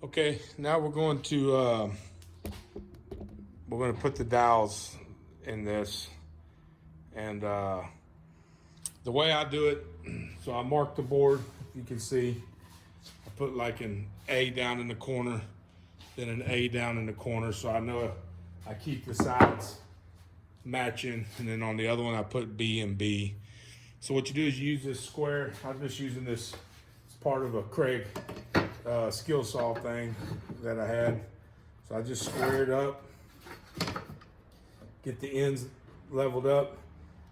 Okay, now we're going to put the dowels in this, and the way I do it, so I mark the board. You can see I put like an A down in the corner, then an A down in the corner, so I know I keep the sides matching, and then on the other one I put B and B. So what you do is you use this square. I'm just using this. It's part of a Craig skill saw thing that I had. So I just square it up, get the ends leveled up,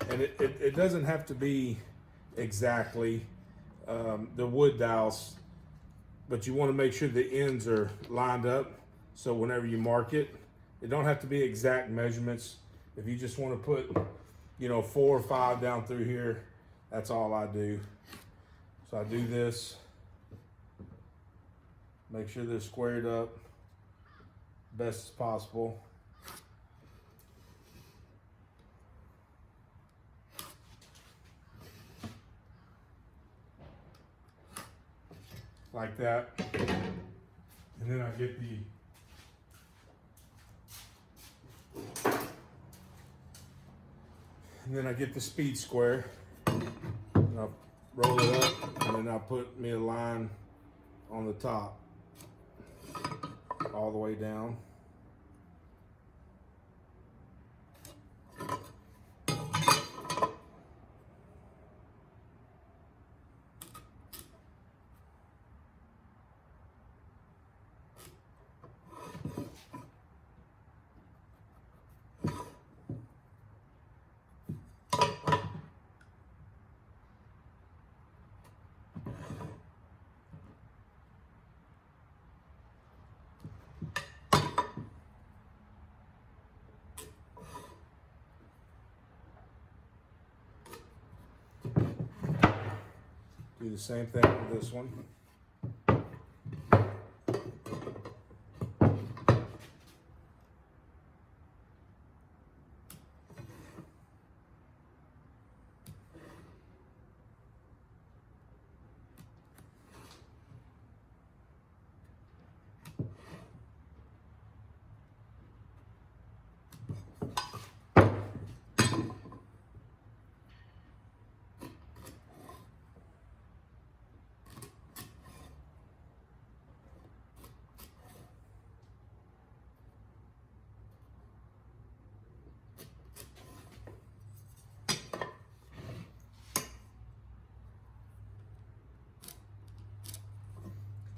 and it doesn't have to be exactly the wood dowels, but you want to make sure the ends are lined up. So whenever you mark it, it don't have to be exact measurements. If you just want to put, 4 or 5 down through here, that's all I do. So I do this, make sure they're squared up best as possible. Like that. And then I get the speed square, and I'll roll it up, and then I'll put me a line on the top all the way down. Do the same thing with this one.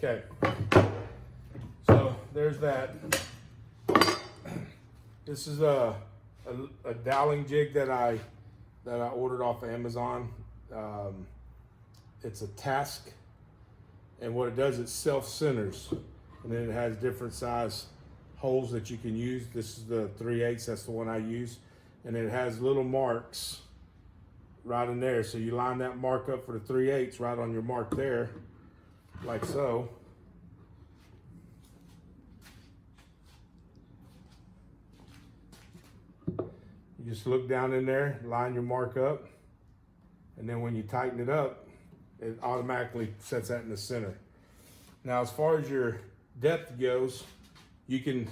Okay, so there's that. This is a doweling jig that I ordered off of Amazon. It's a task, and what it does, it self-centers, and then it has different size holes that you can use. This is the 3/8, that's the one I use, and it has little marks right in there. So you line that mark up for the 3/8 right on your mark there, like so. You just look down in there, line your mark up, and then when you tighten it up, it automatically sets that in the center. Now, as far as your depth goes, you can,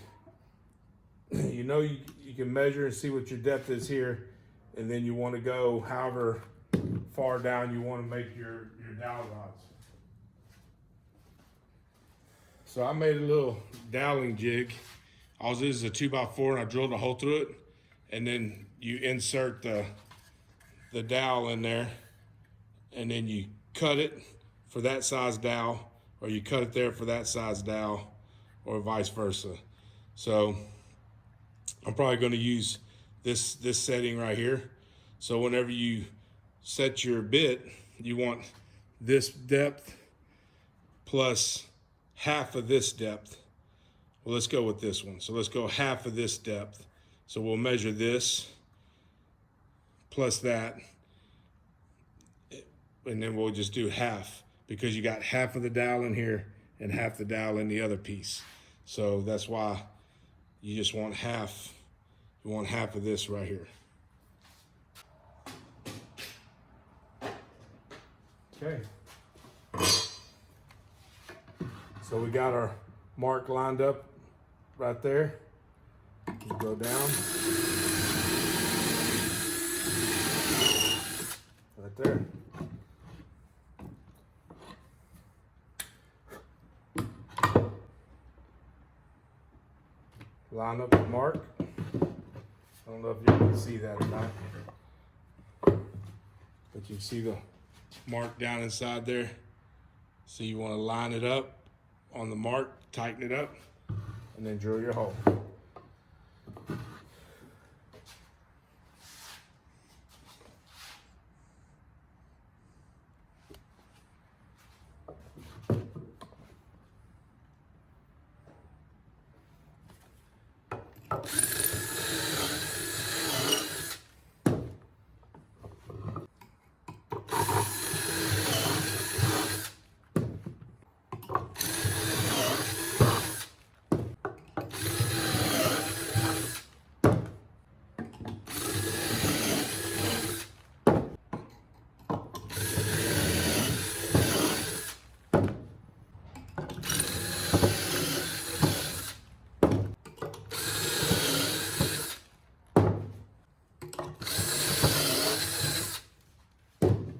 you can measure and see what your depth is here, and then you want to go however far down you want to make your dowel rods. So I made a little doweling jig. All this is a 2x4, and I drilled a hole through it, and then you insert the dowel in there, and then you cut it for that size dowel, or you cut it there for that size dowel, or vice versa. So I'm probably going to use this setting right here. So whenever you set your bit, you want this depth plus half of this depth. Well, let's go with this one. So let's go half of this depth. So we'll measure this plus that, and then we'll just do half, because you got half of the dowel in here and half the dowel in the other piece. So that's why you just want half. You want half of this right here. Okay. So we got our mark lined up right there. You go down. Right there. Line up the mark. I don't know if you can see that or not, but you see the mark down inside there. So you want to line it up on the mark, tighten it up, and then drill your hole.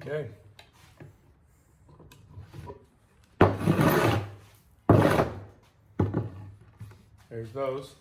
Okay. There's those.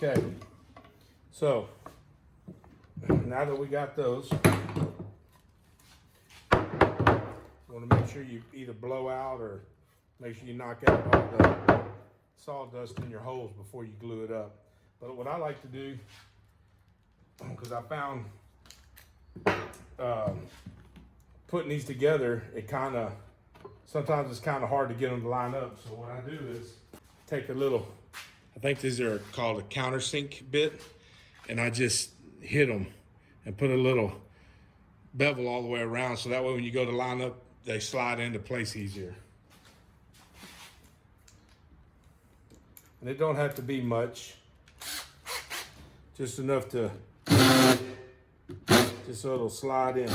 Okay, so now that we got those, you want to make sure you either blow out or make sure you knock out all the sawdust in your holes before you glue it up. But what I like to do, because I found putting these together, sometimes it's kind of hard to get them to line up. So what I do is take a little, I think these are called a countersink bit, and I just hit them and put a little bevel all the way around, so that way when you go to line up, they slide into place easier. And it don't have to be much, just enough to, just so it'll slide in.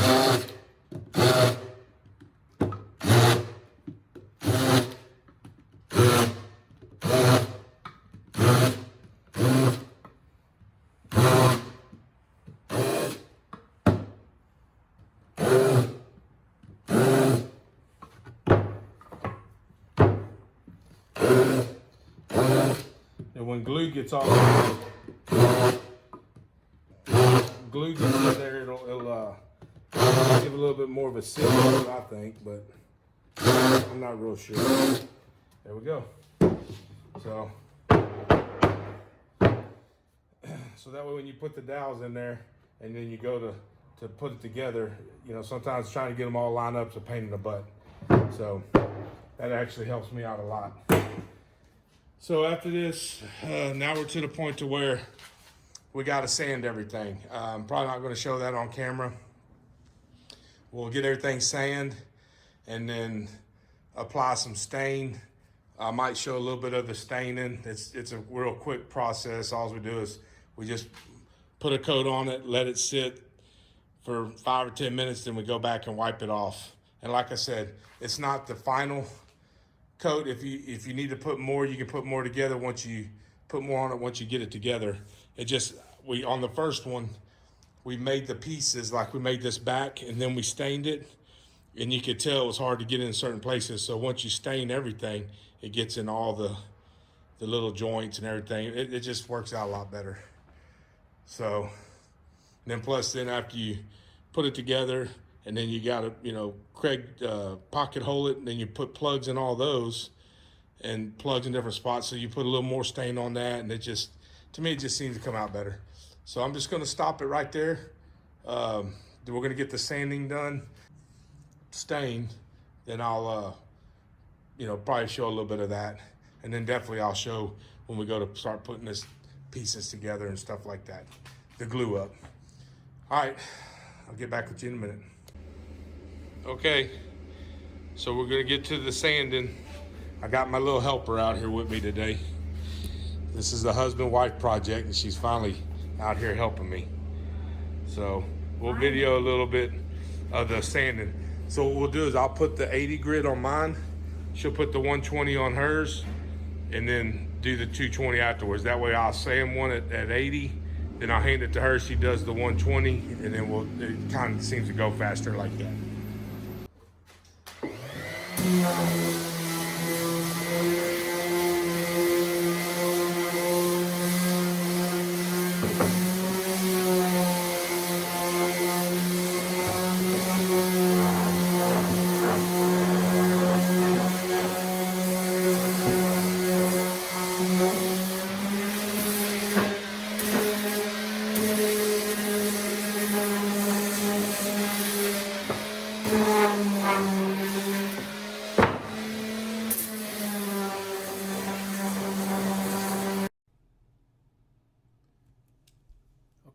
When glue gets all glue gets in there, it'll give a little bit more of a seal, I think, but I'm not real sure. There we go. So that way when you put the dowels in there and then you go to put it together, you know, sometimes trying to get them all lined up is a pain in the butt. So that actually helps me out a lot. So after this, now we're to the point to where we got to sand everything. I'm probably not going to show that on camera. We'll get everything sand and then apply some stain. I might show a little bit of the staining. It's a real quick process. All we do is we just put a coat on it, let it sit for 5 or 10 minutes, then we go back and wipe it off. And like I said, it's not the final coat. If you need to put more, you can put more together once you put more on it once you get it together. It just, on the first one, we made the pieces, like we made this back and then we stained it, and you could tell it was hard to get in certain places. So once you stain everything, it gets in all the little joints and everything. It just works out a lot better. So then plus then after you put it together, and then you got to, you know, pocket hole it, and then you put plugs in all those, and plugs in different spots. So you put a little more stain on that, and it just to me, it just seems to come out better. So I'm just going to stop it right there. Then we're going to get the sanding done, stained. Then I'll, probably show a little bit of that. And then definitely I'll show when we go to start putting this pieces together and stuff like that. The glue up. All right, I'll get back with you in a minute. Okay, so we're going to get to the sanding. I got my little helper out here with me today. This is a husband-wife project, and she's finally out here helping me. So we'll video a little bit of the sanding. So what we'll do is I'll put the 80 grit on mine. She'll put the 120 on hers, and then do the 220 afterwards. That way I'll sand one at 80, then I'll hand it to her. She does the 120, and then it kind of seems to go faster like that.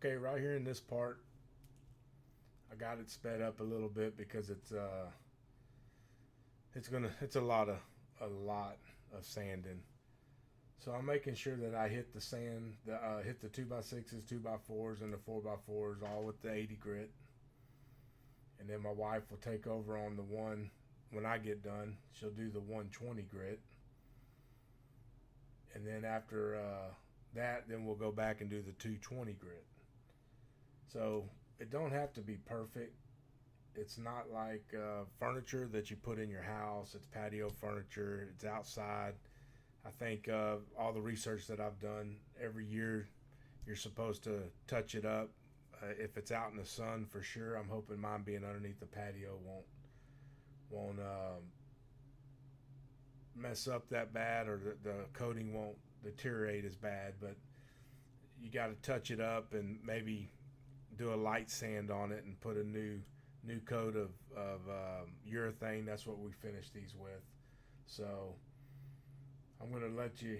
Okay, right here in this part, I got it sped up a little bit because it's a lot of sanding. So I'm making sure that I hit the sand, hit the 2x6s, 2x4s, and the 4x4s all with the 80 grit. And then my wife will take over on the one when I get done. She'll do the 120 grit. And then after that, then we'll go back and do the 220 grit. So it don't have to be perfect. It's not like furniture that you put in your house. It's patio furniture. It's outside. I think all the research that I've done, every year you're supposed to touch it up. If it's out in the sun, for sure. I'm hoping mine being underneath the patio won't mess up that bad, or the coating won't deteriorate as bad. But you got to touch it up and maybe do a light sand on it and put a new coat of urethane. That's what we finished these with. So I'm going to let you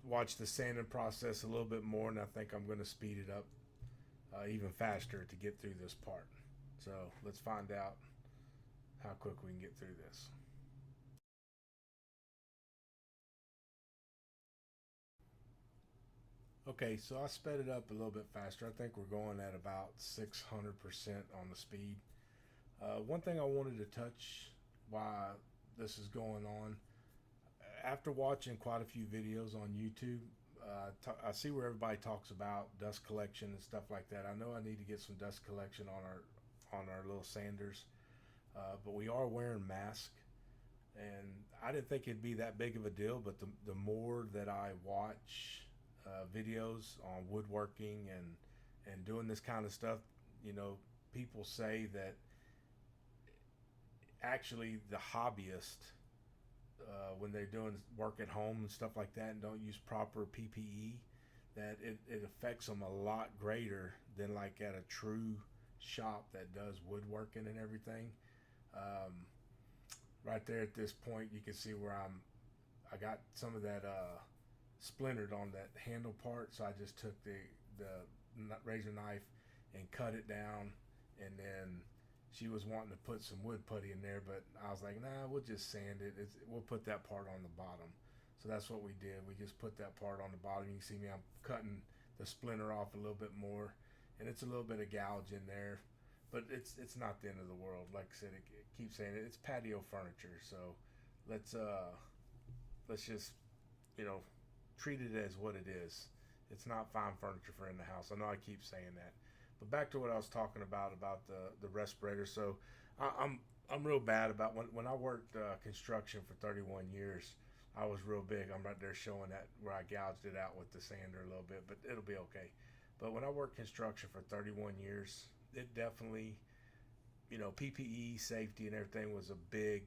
watch the sanding process a little bit more, and I think I'm going to speed it up even faster to get through this part. So let's find out how quick we can get through this. Okay, so I sped it up a little bit faster. I think we're going at about 600% on the speed. One thing I wanted to touch while this is going on, after watching quite a few videos on YouTube, I see where everybody talks about dust collection and stuff like that. I know I need to get some dust collection on our little sanders, but we are wearing masks, and I didn't think it'd be that big of a deal. But the more that I watch videos on woodworking and doing this kind of stuff, people say that actually the hobbyist, when they're doing work at home and stuff like that and don't use proper PPE, that it affects them a lot greater than like at a true shop that does woodworking and everything. Right there at this point, you can see where I got some of that splintered on that handle part, so I just took the razor knife and cut it down, and then she was wanting to put some wood putty in there, but I was like, nah, we'll just sand it. We'll put that part on the bottom. So that's what we did. We just put that part on the bottom. You can see me, I'm cutting the splinter off a little bit more, and it's a little bit of gouge in there, but it's not the end of the world. Like I said, it keeps saying it's patio furniture, so let's just treat it as what it is. It's not fine furniture for in the house. I know I keep saying that. But back to what I was talking about the respirator. So I'm real bad about when I worked construction for 31 years. I was real big. I'm right there showing that where I gouged it out with the sander a little bit, but it'll be okay. But when I worked construction for 31 years, it definitely, PPE, safety, and everything was a big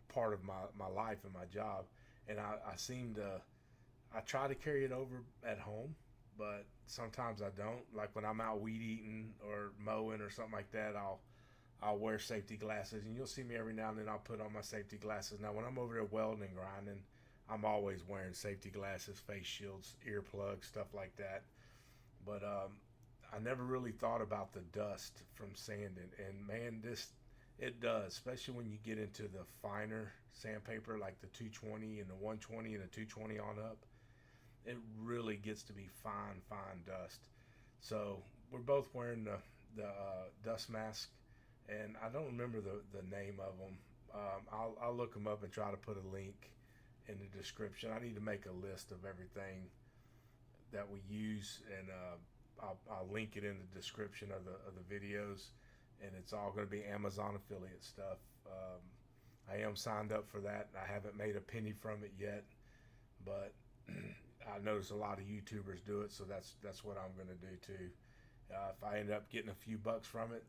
part of my life and my job. And I seem to I try to carry it over at home, but sometimes I don't. Like when I'm out weed eating or mowing or something like that, I'll wear safety glasses, and you'll see me every now and then. I'll put on my safety glasses. Now, when I'm over there welding and grinding, I'm always wearing safety glasses, face shields, earplugs, stuff like that. But I never really thought about the dust from sanding, and man, this it does, especially when you get into the finer sandpaper like the 220 and the 120 and the 220 on up. It really gets to be fine, fine dust. So we're both wearing the dust mask, and I don't remember the name of them. I'll look them up and try to put a link in the description. I need to make a list of everything that we use, and I'll link it in the description of the videos, and it's all going to be Amazon affiliate stuff. I am signed up for that. I haven't made a penny from it yet, but I notice a lot of YouTubers do it, so that's what I'm going to do too. If I end up getting a few bucks from it,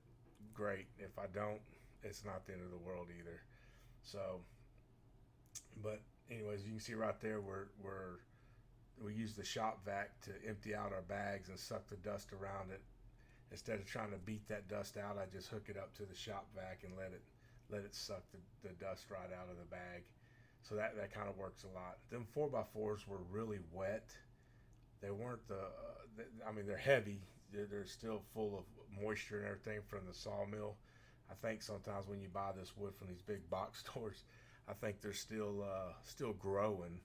great. If I don't, it's not the end of the world either. So, but anyways, you can see right there we use the shop vac to empty out our bags and suck the dust around it. Instead of trying to beat that dust out, I just hook it up to the shop vac and let it suck the dust right out of the bag. So that kind of works a lot. Them 4x4s were really wet. They weren't I mean, they're heavy. They're still full of moisture and everything from the sawmill. I think sometimes when you buy this wood from these big box stores, I think they're still growing,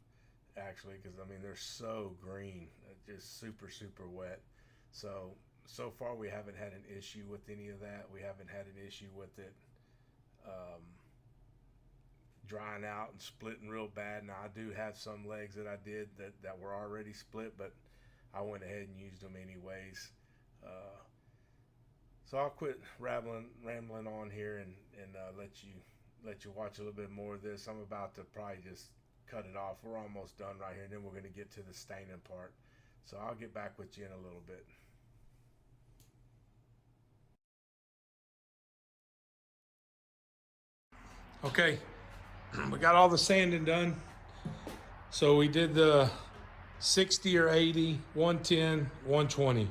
actually, because I mean they're so green, just super super wet. So far we haven't had an issue with any of that. We haven't had an issue with it drying out and splitting real bad. Now I do have some legs that I did that were already split, but I went ahead and used them anyways. So I'll quit rambling on here and let you watch a little bit more of this. I'm about to probably just cut it off. We're almost done right here, and then we're going to get to the staining part. So I'll get back with you in a little bit. Okay, we got all the sanding done. So we did the 60 or 80, 110, 120.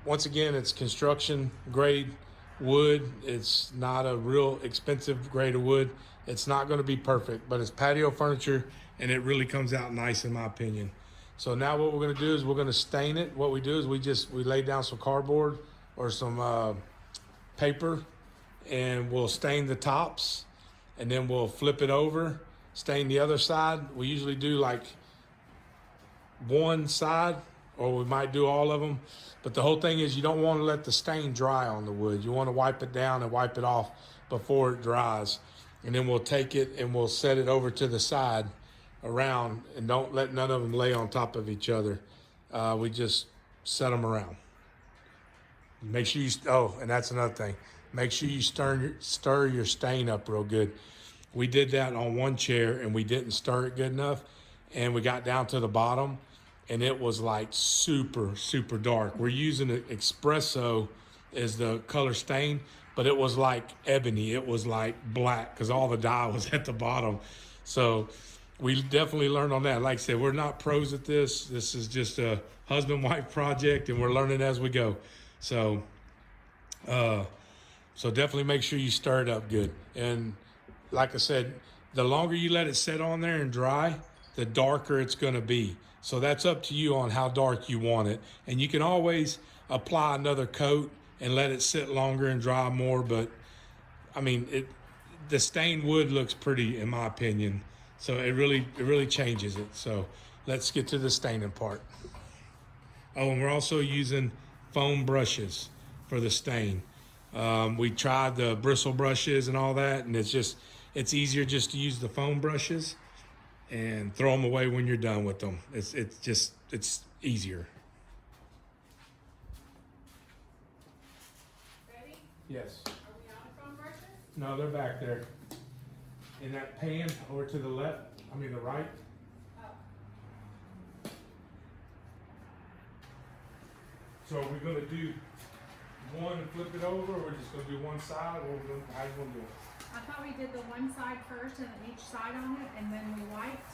Once again, it's construction grade wood. It's not a real expensive grade of wood. It's not going to be perfect, but it's patio furniture, and it really comes out nice in my opinion. So now what we're going to do is we're going to stain it. What we do is we lay down some cardboard or some paper, and we'll stain the tops, and then we'll flip it over, stain the other side. We usually do like one side, or we might do all of them. But the whole thing is you don't want to let the stain dry on the wood. You want to wipe it down and wipe it off before it dries. And then we'll take it and we'll set it over to the side around, and don't let none of them lay on top of each other. We just set them around. Make sure and that's another thing. Make sure you stir your stain up real good. We did that on one chair and we didn't stir it good enough, and we got down to the bottom and it was like super, super dark. We're using an espresso as the color stain, but it was like ebony. It was like black because all the dye was at the bottom. So we definitely learned on that. Like I said, we're not pros at this. This is just a husband-wife project, and we're learning as we go. So definitely make sure you stir it up good. And like I said, the longer you let it sit on there and dry, the darker it's going to be. So that's up to you on how dark you want it. And you can always apply another coat and let it sit longer and dry more. But I mean, the stained wood looks pretty, in my opinion. So it really changes it. So let's get to the staining part. Oh, and we're also using foam brushes for the stain. We tried the bristle brushes and all that, and it's easier just to use the foam brushes and throw them away when you're done with them. It's easier. Ready? Yes. Are we out of foam brushes? No, they're back there. In that pan over to the left, the right. Oh. So are we gonna do one and flip it over, or we're just gonna do one side, or how you gonna do it? I thought we did the one side first and then each side on it, and then we wiped.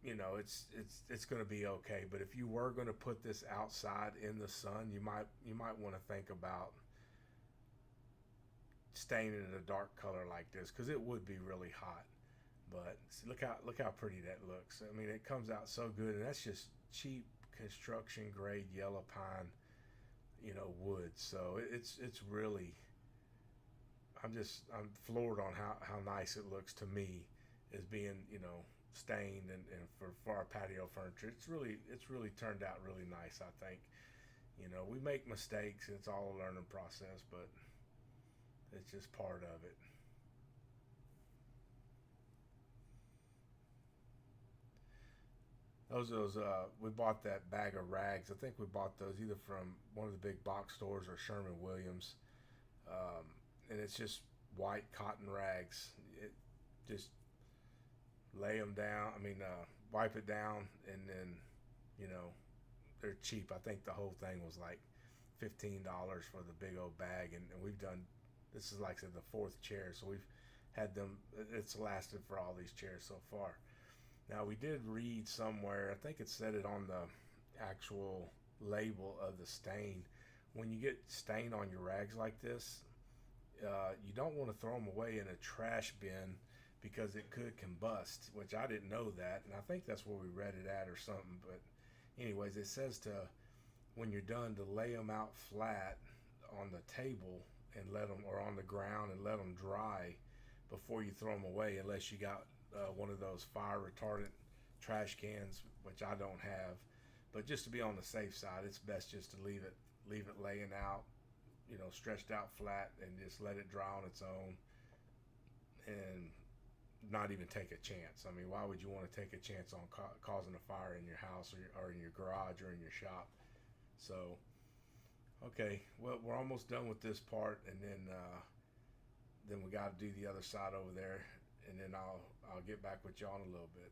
you know, it's going to be okay. But if you were going to put this outside in the sun, you might want to think about staining it a dark color like this, because it would be really hot. But see, look how pretty that looks. I mean, it comes out so good, and that's just cheap construction grade yellow pine, you know, wood. So it's really, I'm floored on how nice it looks to me, as being, you know, stained, and for our patio furniture. It's really turned out really nice, I think. You know, we make mistakes, and it's all a learning process, but it's just part of it. Those we bought that bag of rags. I think we bought those either from one of the big box stores or Sherman Williams. And it's just white cotton rags. It just lay them down. I mean, wipe it down, and then, you know, they're cheap. I think the whole thing was like $15 for the big old bag, and we've done. This is, like I said, the fourth chair, so we've had them. It's lasted for all these chairs so far. Now, we did read somewhere, I think it said it on the actual label of the stain. When you get stain on your rags like this, you don't want to throw them away in a trash bin, because it could combust, which I didn't know that, and I think that's where we read it at or something. But anyways, it says to, when you're done, to lay them out flat on the table and let them, or on the ground, and let them dry before you throw them away, unless you got one of those fire retardant trash cans, which I don't have. But just to be on the safe side, it's best just to leave it laying out, you know, stretched out flat, and just let it dry on its own, and not even take a chance. I mean, why would you want to take a chance on causing a fire in your house, or in your garage, or in your shop? So, okay, well, we're almost done with this part, and then we got to do the other side over there, and then I'll get back with y'all in a little bit.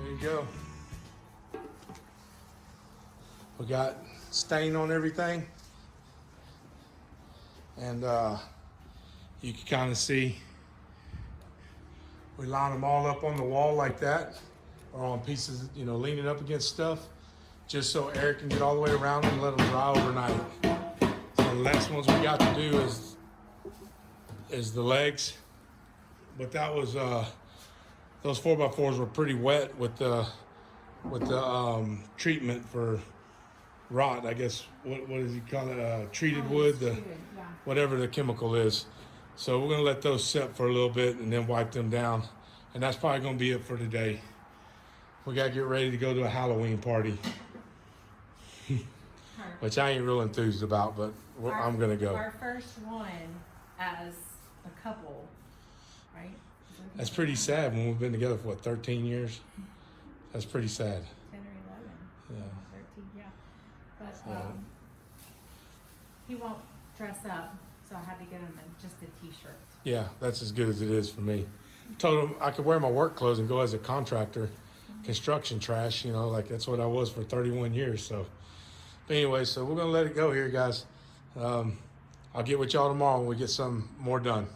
There you go. We got stain on everything. And you can kind of see we line them all up on the wall like that, or on pieces, you know, leaning up against stuff, just so air can get all the way around them and let them dry overnight. So the last ones we got to do is the legs. But that was those 4x4s were pretty wet with the treatment for rot. I guess what does he call it? Treated wood, whatever the chemical is. So we're gonna let those set for a little bit and then wipe them down, and that's probably gonna be it for today. We gotta get ready to go to a Halloween party, which I ain't real enthused about, but I'm gonna go. Our first one as a couple, right? That's pretty sad when we've been together for what, 13 years? That's pretty sad. 10 or 11. Yeah. 13, yeah. But he won't dress up, so I had to get him just a t-shirt. Yeah, that's as good as it is for me. Told him I could wear my work clothes and go as a contractor, construction trash, you know, like that's what I was for 31 years. So, but anyway, so we're gonna let it go here, guys. I'll get with y'all tomorrow when we get some more done.